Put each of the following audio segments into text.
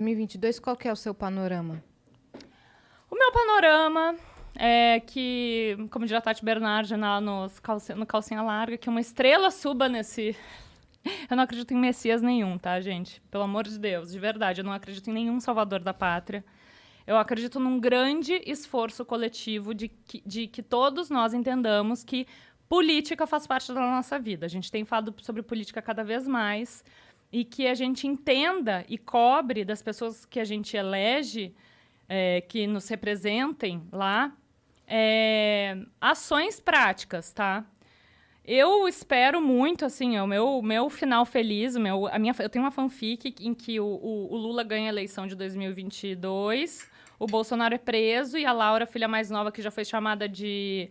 2022, qual que é o seu panorama? O meu panorama é que, como diz a Tati Bernardi no Calcinha Larga, que uma estrela suba nesse... Eu não acredito em messias nenhum, tá, gente? Pelo amor de Deus, de verdade, eu não acredito em nenhum salvador da pátria. Eu acredito num grande esforço coletivo de que todos nós entendamos que política faz parte da nossa vida. A gente tem falado sobre política cada vez mais e que a gente entenda e cobre das pessoas que a gente elege, que nos representem lá, ações práticas, tá? Eu espero muito, assim, o meu final feliz, eu tenho uma fanfic em que o Lula ganha a eleição de 2022, o Bolsonaro é preso e a Laura, filha mais nova, que já foi chamada de...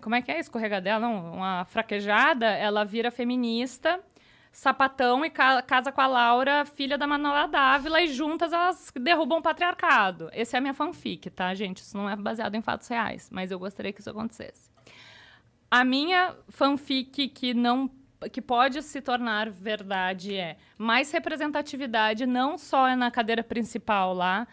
como é que é? Escorregadela? Não, uma fraquejada. Ela vira feminista, sapatão, e casa com a Laura, filha da Manuela Dávila, e juntas elas derrubam o patriarcado. Essa é a minha fanfic, tá, gente? Isso não é baseado em fatos reais, mas eu gostaria que isso acontecesse. A minha fanfic que pode se tornar verdade mais representatividade, não só na cadeira principal lá,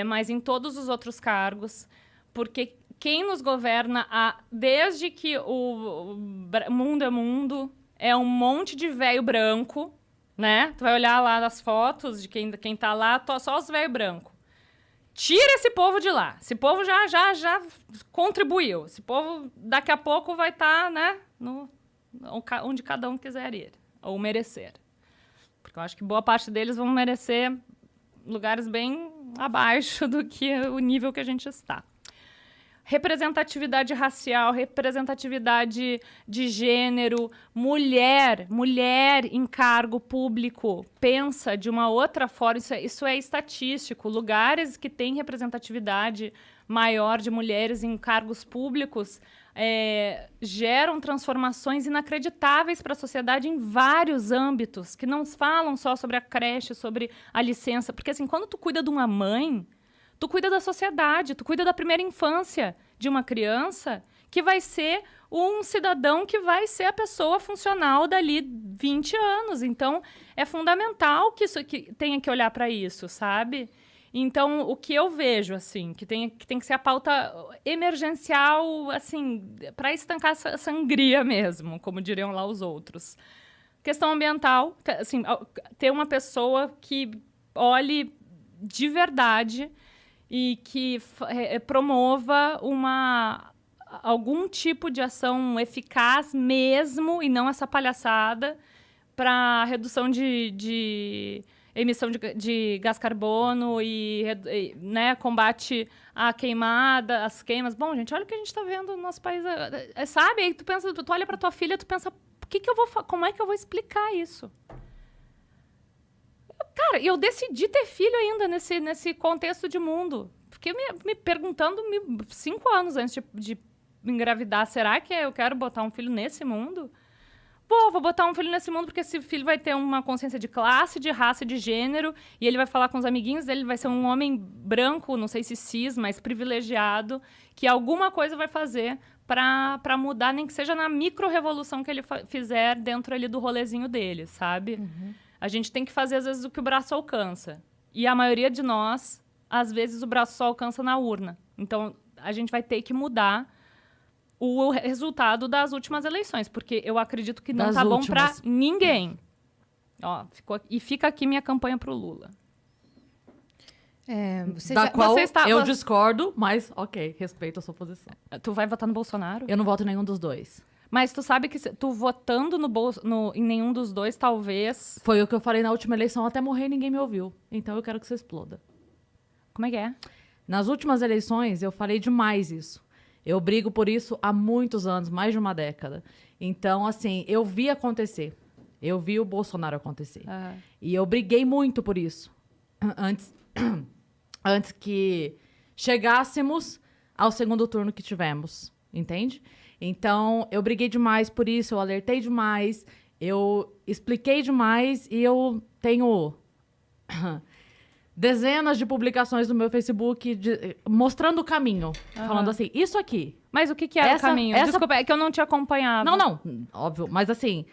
mas em todos os outros cargos, porque quem nos governa desde que o mundo é mundo, é um monte de velho branco, né? Tu vai olhar lá nas fotos de quem tá lá, só os velho branco. Tira esse povo de lá. Esse povo já contribuiu. Esse povo, daqui a pouco, vai estar, né, onde cada um quiser ir, ou merecer. Porque eu acho que boa parte deles vão merecer lugares bem abaixo do que o nível que a gente está. Representatividade racial, representatividade de gênero, mulher em cargo público pensa de uma outra forma, isso é estatístico. Lugares que têm representatividade maior de mulheres em cargos públicos geram transformações inacreditáveis para a sociedade em vários âmbitos, que não falam só sobre a creche, sobre a licença. Porque, assim, quando tu cuida de uma mãe, tu cuida da sociedade, tu cuida da primeira infância de uma criança, que vai ser um cidadão que vai ser a pessoa funcional dali 20 anos. Então, é fundamental que tenha que olhar para isso, sabe? Então, o que eu vejo, assim, que tem que ser a pauta emergencial, assim, para estancar essa sangria mesmo, como diriam lá os outros. Questão ambiental, assim, ter uma pessoa que olhe de verdade e que promova algum tipo de ação eficaz mesmo, e não essa palhaçada, para redução de emissão de gás carbono e né, combate à queimada, às queimas. Bom, gente, olha o que a gente está vendo no nosso país. Sabe? Aí tu olha para tua filha, tu pensa, como é que eu vou explicar isso? Cara, eu decidi ter filho ainda nesse contexto de mundo. Fiquei me perguntando 5 anos antes de engravidar, será que eu quero botar um filho nesse mundo? Vou botar um filho nesse mundo porque esse filho vai ter uma consciência de classe, de raça e de gênero, e ele vai falar com os amiguinhos dele, vai ser um homem branco, não sei se cis, mas privilegiado, que alguma coisa vai fazer para mudar, nem que seja na micro-revolução que ele fizer dentro ali do rolezinho dele, sabe? Uhum. A gente tem que fazer, às vezes, o que o braço alcança. E a maioria de nós, às vezes, o braço só alcança na urna. Então, a gente vai ter que mudar o resultado das últimas eleições, porque eu acredito que não tá bom para ninguém. Ó, fica aqui minha campanha pro Lula. Eu discordo, mas ok, respeito a sua posição. Tu vai votar no Bolsonaro? Eu não voto em nenhum dos dois. Mas tu sabe que tu votando em nenhum dos dois, talvez... Foi o que eu falei na última eleição, até morrer ninguém me ouviu. Então eu quero que você exploda. Como é que é? Nas últimas eleições, eu falei demais isso. Eu brigo por isso há muitos anos, mais de uma década. Então, assim, eu vi acontecer. Eu vi o Bolsonaro acontecer. E eu briguei muito por isso. Antes que chegássemos ao segundo turno que tivemos. Entende? Então, eu briguei demais por isso, eu alertei demais, eu expliquei demais e eu tenho dezenas de publicações no meu Facebook mostrando o caminho. Falando assim, isso aqui. Mas o que é o caminho? Desculpa, é que eu não te acompanhava. Não, óbvio. Mas assim,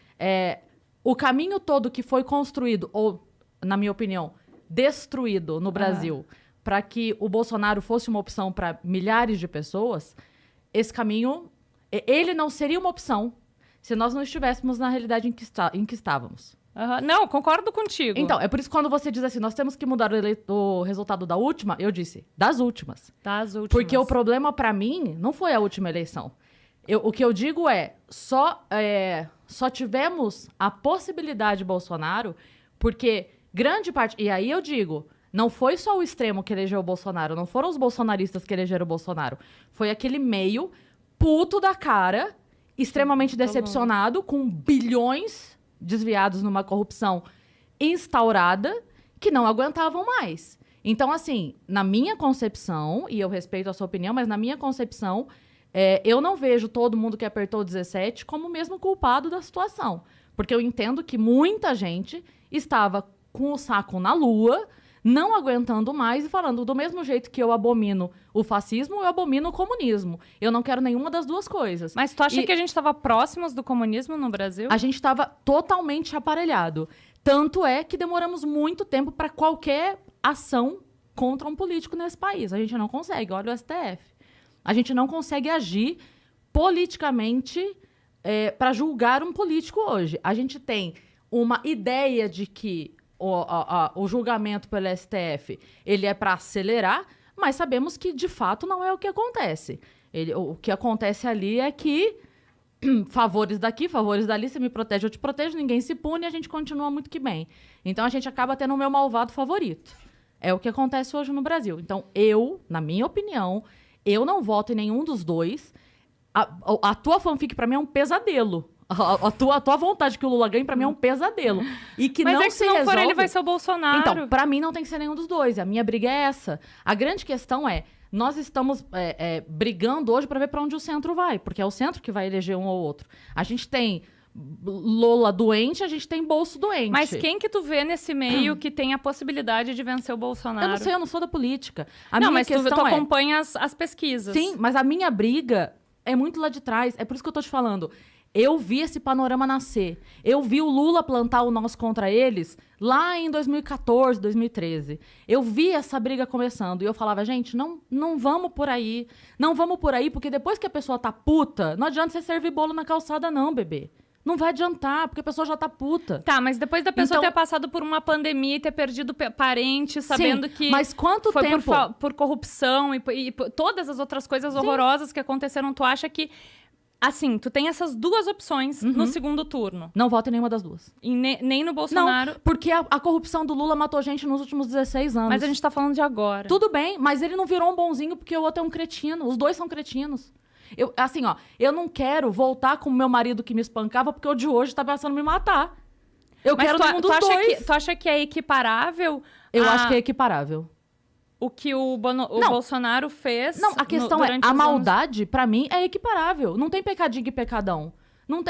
o caminho todo que foi construído, ou, na minha opinião, destruído no Brasil para que o Bolsonaro fosse uma opção para milhares de pessoas, esse caminho, ele não seria uma opção se nós não estivéssemos na realidade em que estávamos. Não, concordo contigo. Então, é por isso que quando você diz assim, nós temos que mudar o resultado da última, eu disse, das últimas. Das últimas. Porque o problema para mim não foi a última eleição. O que eu digo é, só tivemos a possibilidade de Bolsonaro porque grande parte... E aí eu digo, não foi só o extremo que elegeu o Bolsonaro, não foram os bolsonaristas que elegeram o Bolsonaro. Foi aquele meio puto da cara, extremamente decepcionado, com bilhões desviados numa corrupção instaurada, que não aguentavam mais. Então, assim, na minha concepção, e eu respeito a sua opinião, mas na minha concepção, eu não vejo todo mundo que apertou o 17 como o mesmo culpado da situação. Porque eu entendo que muita gente estava com o saco na lua, não aguentando mais e falando, do mesmo jeito que eu abomino o fascismo, eu abomino o comunismo. Eu não quero nenhuma das duas coisas. Mas tu acha que a gente estava próximos do comunismo no Brasil? A gente estava totalmente aparelhado. Tanto é que demoramos muito tempo para qualquer ação contra um político nesse país. A gente não consegue, olha o STF. A gente não consegue agir politicamente para julgar um político hoje. A gente tem uma ideia de que o julgamento pelo STF ele é para acelerar, mas sabemos que, de fato, não é o que acontece. O que acontece ali é que favores daqui, favores dali, você me protege, eu te protejo, ninguém se pune e a gente continua muito que bem. Então, a gente acaba tendo o meu malvado favorito. É o que acontece hoje no Brasil. Então, na minha opinião, eu não voto em nenhum dos dois. A tua fanfic, pra mim, é um pesadelo. A tua vontade que o Lula ganhe, pra mim, é um pesadelo. E que Mas não é que se não for ele, vai ser o Bolsonaro. Então, pra mim, não tem que ser nenhum dos dois. A minha briga é essa. A grande questão é, nós estamos brigando hoje pra ver pra onde o centro vai. Porque é o centro que vai eleger um ou outro. A gente tem Lula doente, a gente tem Bolso doente. Mas quem que tu vê nesse meio que tem a possibilidade de vencer o Bolsonaro? Eu não sei, eu não sou da política. Não, mas tu acompanha as pesquisas. Sim, mas a minha briga é muito lá de trás. É por isso que eu tô te falando. Eu vi esse panorama nascer. Eu vi o Lula plantar o nós contra eles lá em 2014, 2013. Eu vi essa briga começando. E eu falava, gente, não vamos por aí. Não vamos por aí, porque depois que a pessoa tá puta, não adianta você servir bolo na calçada não, bebê. Não vai adiantar, porque a pessoa já tá puta. Tá, mas depois da pessoa ter passado por uma pandemia e ter perdido parentes, sabendo que mas quanto foi tempo? por corrupção e todas as outras coisas horrorosas que aconteceram, tu acha que... Assim, tu tem essas duas opções no segundo turno. Não voto em nenhuma das duas. E nem no Bolsonaro. Não, porque a corrupção do Lula matou gente nos últimos 16 anos. Mas a gente tá falando de agora. Tudo bem, mas ele não virou um bonzinho porque o outro é um cretino. Os dois são cretinos. Eu não quero voltar com o meu marido que me espancava porque o de hoje tá pensando em me matar. Eu quero nenhum dos dois. Tu acha que é equiparável? Eu acho que é equiparável. O que o Bolsonaro fez. Não, a questão a maldade, pra mim, é equiparável. Não tem pecadinho e pecadão.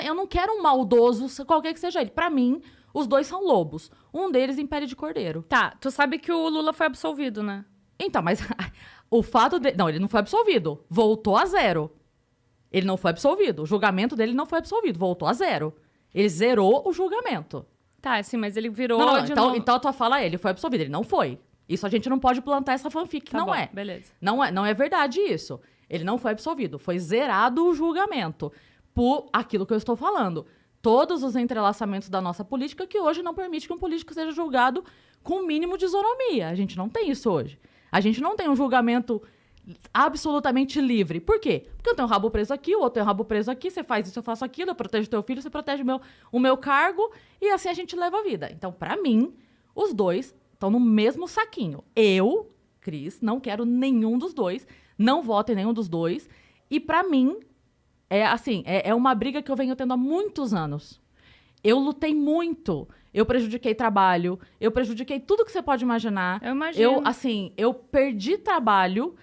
Eu não quero um maldoso, qualquer que seja ele. Pra mim, os dois são lobos. Um deles em pele de cordeiro. Tá, tu sabe que o Lula foi absolvido, né? Então, mas o fato de... Não, ele não foi absolvido. Voltou a zero. Ele não foi absolvido. O julgamento dele não foi absolvido. Voltou a zero. Ele zerou o julgamento. Tá, sim, mas ele virou então a tua fala ele foi absolvido. Ele não foi. Isso a gente não pode plantar essa fanfic, tá não bom, é. Beleza. Não é verdade isso. Ele não foi absolvido. Foi zerado o julgamento por aquilo que eu estou falando. Todos os entrelaçamentos da nossa política que hoje não permite que um político seja julgado com o mínimo de isonomia. A gente não tem isso hoje. A gente não tem um julgamento absolutamente livre. Por quê? Porque eu tenho um rabo preso aqui, o outro tem um rabo preso aqui, você faz isso, eu faço aquilo, eu protejo teu filho, você protege o meu cargo, e assim a gente leva a vida. Então, pra mim, os dois estão no mesmo saquinho. Eu, Cris, não quero nenhum dos dois, não voto em nenhum dos dois. E pra mim, é uma briga que eu venho tendo há muitos anos. Eu lutei muito. Eu prejudiquei trabalho, eu prejudiquei tudo que você pode imaginar. Eu imagino. Eu perdi trabalho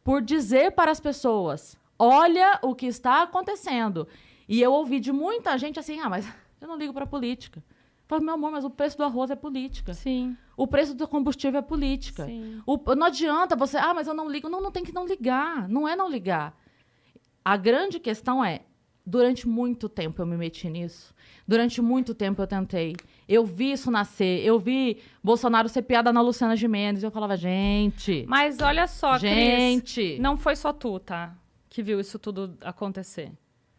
por dizer para as pessoas, olha o que está acontecendo. E eu ouvi de muita gente assim, mas eu não ligo pra política. Eu falo, meu amor, mas o preço do arroz é política. Sim. O preço do combustível é política. Sim. Não adianta você... mas eu não ligo. Não tem que não ligar. Não é não ligar. A grande questão é... Durante muito tempo eu me meti nisso. Durante muito tempo eu tentei. Eu vi isso nascer. Eu vi Bolsonaro ser piada na Luciana Gimenez. Eu falava, gente... Mas olha só, gente... Cris, não foi só tu, tá? Que viu isso tudo acontecer.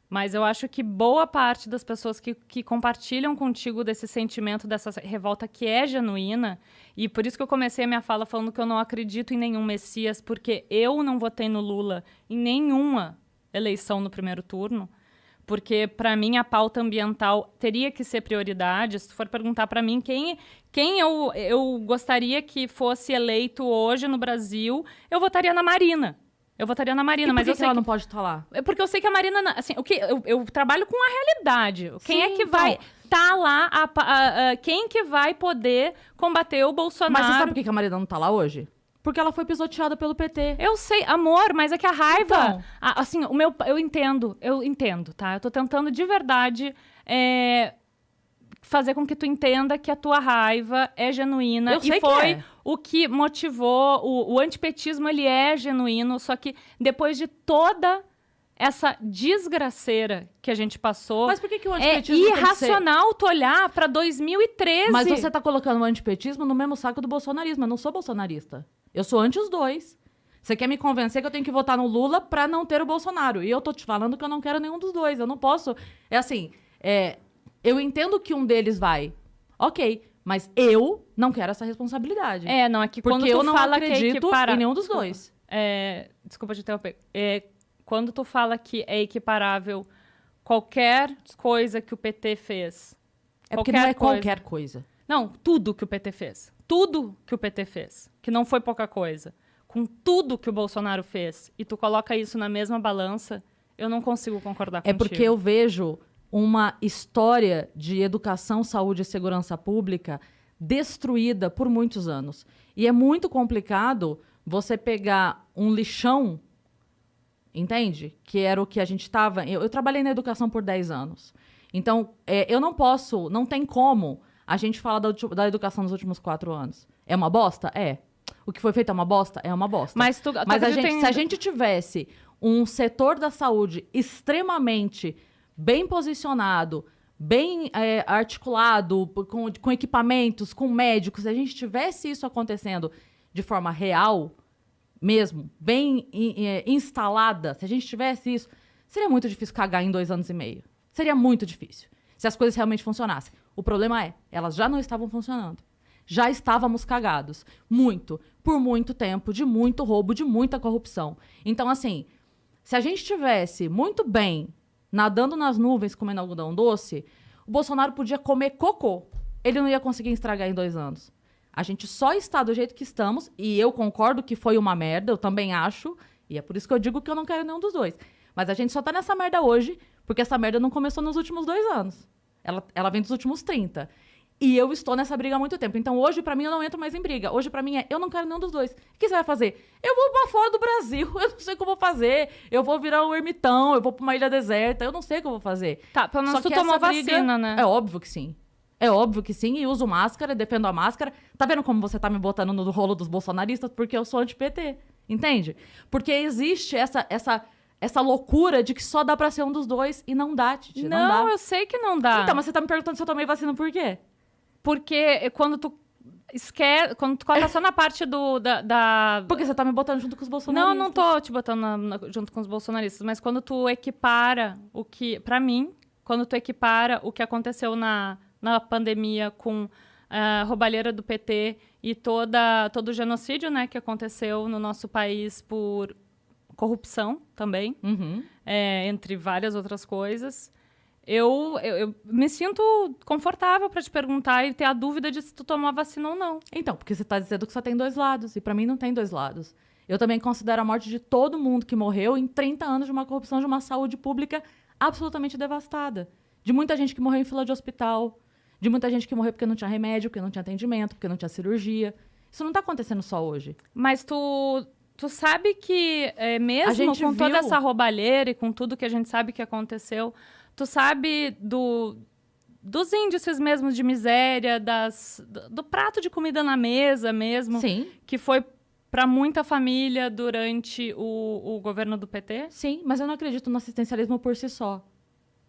Mas eu acho que boa parte das pessoas que compartilham contigo desse sentimento, dessa revolta que é genuína, e por isso que eu comecei a minha fala falando que eu não acredito em nenhum Messias, porque eu não votei no Lula em nenhuma eleição no primeiro turno, porque, para mim, a pauta ambiental teria que ser prioridade. Se tu for perguntar para mim quem eu gostaria que fosse eleito hoje no Brasil, eu votaria na Marina. Eu votaria na Marina, mas eu sei ela não pode estar lá? É porque eu sei que a Marina, assim, eu trabalho com a realidade. Quem é que vai tá lá, quem que vai poder combater o Bolsonaro? Mas você sabe por que a Marina não tá lá hoje? Porque ela foi pisoteada pelo PT. Eu sei, amor, mas é que a raiva... Então. Assim, eu entendo, tá? Eu tô tentando de verdade fazer com que tu entenda que a tua raiva é genuína. Eu sei e foi que é. O que motivou... O antipetismo, ele é genuíno, só que depois de toda essa desgraceira que a gente passou... Mas por que o antipetismo é irracional tu olhar pra 2013? Mas você tá colocando o antipetismo no mesmo saco do bolsonarismo. Eu não sou bolsonarista. Eu sou anti os dois. Você quer me convencer que eu tenho que votar no Lula pra não ter o Bolsonaro. E eu tô te falando que eu não quero nenhum dos dois. Eu não posso... É assim... Eu entendo que um deles vai. Ok. Mas eu não quero essa responsabilidade. Não, é que quando porque tu eu não fala acredito que em nenhum dos dois. Desculpa te interromper. Quando tu fala que é equiparável qualquer coisa que o PT fez... É porque não é qualquer coisa. Não, tudo que o PT fez. Tudo que o PT fez. Que não foi pouca coisa. Com tudo que o Bolsonaro fez. E tu coloca isso na mesma balança, eu não consigo concordar contigo. É porque eu vejo uma história de educação, saúde e segurança pública destruída por muitos anos. E é muito complicado você pegar um lixão, entende? Que era o que a gente estava... Eu trabalhei na educação por 10 anos. Então, eu não posso, não tem como a gente falar da educação nos últimos 4 anos. É uma bosta? É. O que foi feito é uma bosta? É uma bosta. Mas se a gente tivesse um setor da saúde extremamente bem posicionado, bem articulado, com equipamentos, com médicos, se a gente tivesse isso acontecendo de forma real, mesmo, bem instalada, se a gente tivesse isso, seria muito difícil cagar em 2 anos e meio. Seria muito difícil, se as coisas realmente funcionassem. O problema elas já não estavam funcionando. Já estávamos cagados. Muito. Por muito tempo, de muito roubo, de muita corrupção. Então, assim, se a gente tivesse muito bem nadando nas nuvens, comendo algodão doce, o Bolsonaro podia comer cocô. Ele não ia conseguir estragar em 2 anos. A gente só está do jeito que estamos, e eu concordo que foi uma merda, eu também acho, e é por isso que eu digo que eu não quero nenhum dos dois. Mas a gente só tá nessa merda hoje, porque essa merda não começou nos últimos 2 anos. Ela vem dos últimos 30. E eu estou nessa briga há muito tempo. Então, hoje, pra mim, eu não entro mais em briga. Hoje, pra mim, eu não quero nenhum dos dois. O que você vai fazer? Eu vou pra fora do Brasil. Eu não sei o que eu vou fazer. Eu vou virar um ermitão. Eu vou pra uma ilha deserta. Eu não sei o que eu vou fazer. Tá, pelo menos tu tomou vacina, né? É óbvio que sim. É óbvio que sim. E uso máscara, defendo a máscara. Tá vendo como você tá me botando no rolo dos bolsonaristas? Porque eu sou anti-PT. Entende? Porque existe essa loucura de que só dá pra ser um dos dois. E não dá, Titi. Não dá. Eu sei que não dá. Então, mas você tá me perguntando se eu tomei vacina por quê? Porque quando tu coloca só na parte da... Porque você tá me botando junto com os bolsonaristas. Não tô te botando junto com os bolsonaristas, mas quando tu equipara o que... Pra mim, quando tu equipara o que aconteceu na pandemia com a roubalheira do PT e todo o genocídio, né, que aconteceu no nosso país por corrupção também, entre várias outras coisas... Eu me sinto confortável para te perguntar e ter a dúvida de se tu tomou a vacina ou não. Então, porque você tá dizendo que só tem 2 lados. E para mim não tem 2 lados. Eu também considero a morte de todo mundo que morreu em 30 anos de uma corrupção, de uma saúde pública absolutamente devastada. De muita gente que morreu em fila de hospital. De muita gente que morreu porque não tinha remédio, porque não tinha atendimento, porque não tinha cirurgia. Isso não tá acontecendo só hoje. Mas tu sabe que mesmo com toda essa roubalheira e com tudo que a gente sabe que aconteceu... Tu sabe dos índices mesmo de miséria, do prato de comida na mesa mesmo, Sim. Que foi para muita família durante o governo do PT? Sim, mas eu não acredito no assistencialismo por si só.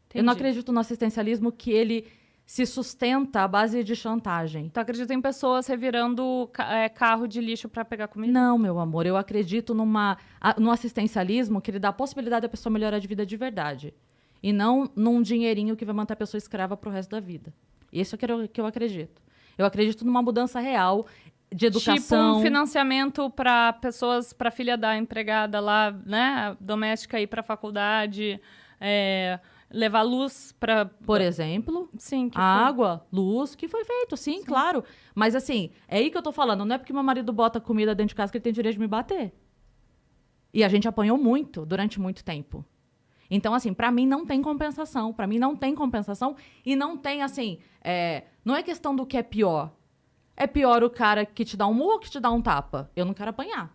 Entendi. Eu não acredito no assistencialismo que ele se sustenta à base de chantagem. Tu acredita em pessoas revirando carro de lixo pra pegar comida? Não, meu amor, eu acredito no assistencialismo que ele dá a possibilidade da pessoa melhorar de vida de verdade. E não num dinheirinho que vai manter a pessoa escrava pro resto da vida. Isso é que eu acredito. Eu acredito numa mudança real de educação. Tipo um financiamento para pessoas, para filha da empregada lá, né, doméstica ir para faculdade, levar luz para... Por exemplo, sim, água, luz, que foi feito, sim, claro. Mas assim, é aí que eu tô falando, não é porque meu marido bota comida dentro de casa que ele tem direito de me bater. E a gente apanhou muito, durante muito tempo. Então, assim, pra mim não tem compensação. Pra mim não tem compensação. E não tem, assim... não é questão do que é pior. É pior o cara que te dá um murro ou que te dá um tapa? Eu não quero apanhar.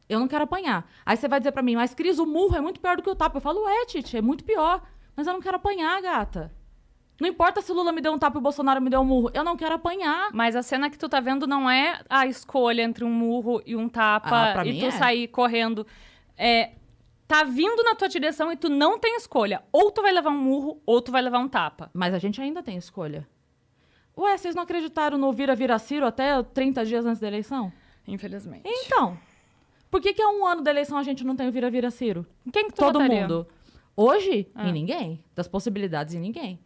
Eu não quero apanhar. Aí você vai dizer pra mim, mas Cris, o murro é muito pior do que o tapa. Eu falo, Titi, é muito pior. Mas eu não quero apanhar, gata. Não importa se o Lula me deu um tapa e o Bolsonaro me deu um murro. Eu não quero apanhar. Mas a cena que tu tá vendo não é a escolha entre um murro e um tapa pra e mim tu sair correndo. Tá vindo na tua direção e tu não tem escolha. Ou tu vai levar um murro, ou tu vai levar um tapa. Mas a gente ainda tem escolha. Ué, vocês não acreditaram no vira-vira-ciro até 30 dias antes da eleição? Infelizmente. Então, por que há um ano da eleição a gente não tem o vira-vira-ciro? Quem que tu Todo votaria? mundo. Hoje, em ninguém. Das possibilidades, em ninguém.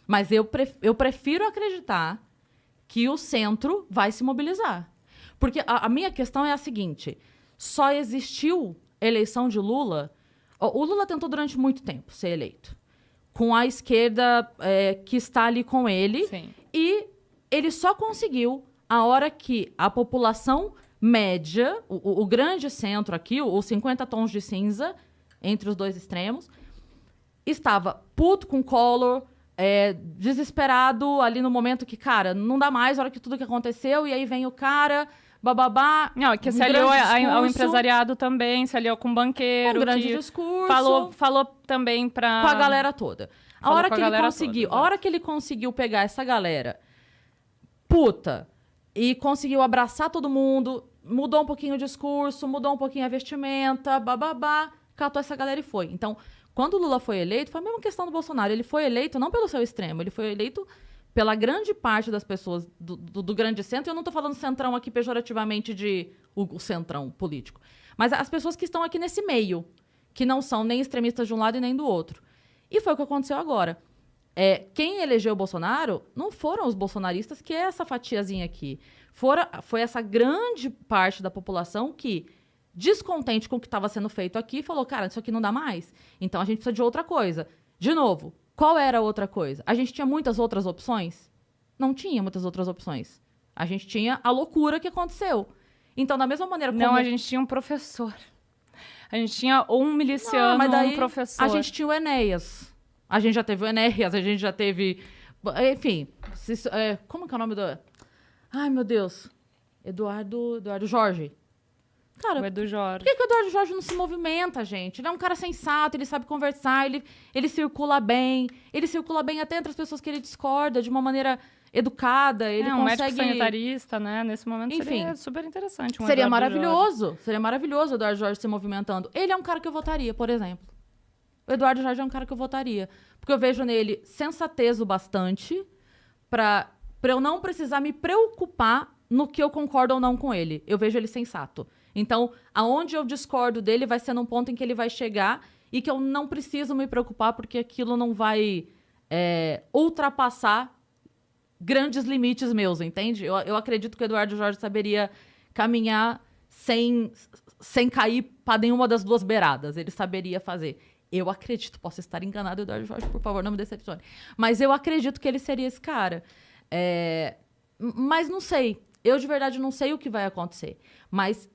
Mas eu prefiro acreditar que o centro vai se mobilizar. Porque a minha questão é a seguinte. Só existiu eleição de Lula... O Lula tentou durante muito tempo ser eleito. Com a esquerda que está ali com ele. Sim. E ele só conseguiu a hora que a população média, o grande centro aqui, os 50 tons de cinza, entre os dois extremos, estava puto com Collor, desesperado ali no momento que, cara, não dá mais, a hora que tudo que aconteceu, e aí vem o cara, bababá. Não, que se aliou ao empresariado também, se aliou com o banqueiro. Um grande discurso. Falou também pra... Com a galera toda. A hora que ele conseguiu pegar essa galera puta e conseguiu abraçar todo mundo, mudou um pouquinho o discurso, mudou um pouquinho a vestimenta, bababá, catou essa galera e foi. Então, quando o Lula foi eleito, foi a mesma questão do Bolsonaro. Ele foi eleito não pelo seu extremo, ele foi eleito pela grande parte das pessoas do grande centro. Eu não tô falando centrão aqui pejorativamente de o centrão político. Mas as pessoas que estão aqui nesse meio, que não são nem extremistas de um lado e nem do outro. E foi o que aconteceu agora. Quem elegeu o Bolsonaro não foram os bolsonaristas, que é essa fatiazinha aqui. Foi essa grande parte da população que, descontente com o que estava sendo feito aqui, falou, cara, isso aqui não dá mais. Então a gente precisa de outra coisa. De novo, qual era a outra coisa? A gente tinha muitas outras opções? Não tinha muitas outras opções. A gente tinha a loucura que aconteceu. Então, da mesma maneira como... Não, a gente tinha um professor. A gente tinha um miliciano, mas daí um professor. A gente tinha o Enéas. A gente já teve o Enéas, a gente já teve... Enfim, como que é o nome do... Ai, meu Deus. Eduardo Jorge. Cara, O Edu Jorge. por que o Eduardo Jorge não se movimenta, gente? Ele é um cara sensato, ele sabe conversar, ele circula bem até entre as pessoas que ele discorda, de uma maneira educada, ele um consegue... médico sanitarista, né? Nesse momento Enfim, seria super interessante. Seria Eduardo maravilhoso. Jorge. Seria maravilhoso o Eduardo Jorge se movimentando. Ele é um cara que eu votaria, por exemplo. O Eduardo Jorge é um cara que eu votaria. Porque eu vejo nele sensatez o bastante pra eu não precisar me preocupar no que eu concordo ou não com ele. Eu vejo ele sensato. Então, aonde eu discordo dele vai ser num ponto em que ele vai chegar e que eu não preciso me preocupar porque aquilo não vai ultrapassar grandes limites meus, entende? Eu acredito que o Eduardo Jorge saberia caminhar sem cair para nenhuma das duas beiradas. Ele saberia fazer. Eu acredito, posso estar enganado, Eduardo Jorge, por favor, não me decepcione. Mas eu acredito que ele seria esse cara. Mas não sei. Eu, de verdade, não sei o que vai acontecer. Mas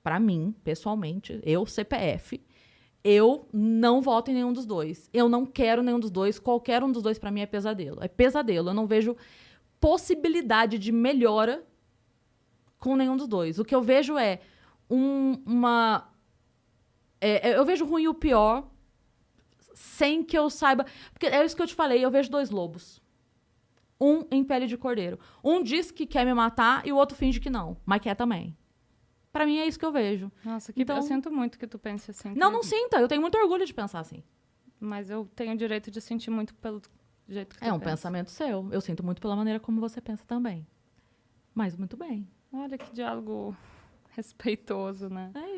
pra mim, pessoalmente, CPF, eu não voto em nenhum dos dois. Eu não quero nenhum dos dois. Qualquer um dos dois, pra mim, é pesadelo. É pesadelo. Eu não vejo possibilidade de melhora com nenhum dos dois. O que eu vejo é eu vejo o ruim e o pior sem que eu saiba... Porque é isso que eu te falei. Eu vejo dois lobos. Um em pele de cordeiro. Um diz que quer me matar e o outro finge que não. Mas quer também. Pra mim é isso que eu vejo. Nossa, então, eu sinto muito que tu pense assim. Não sinta. Eu tenho muito orgulho de pensar assim. Mas eu tenho o direito de sentir muito do jeito que É tu um pensa. pensamento seu. Eu sinto muito pela maneira como você pensa também. Mas muito bem. Olha que diálogo respeitoso, né? É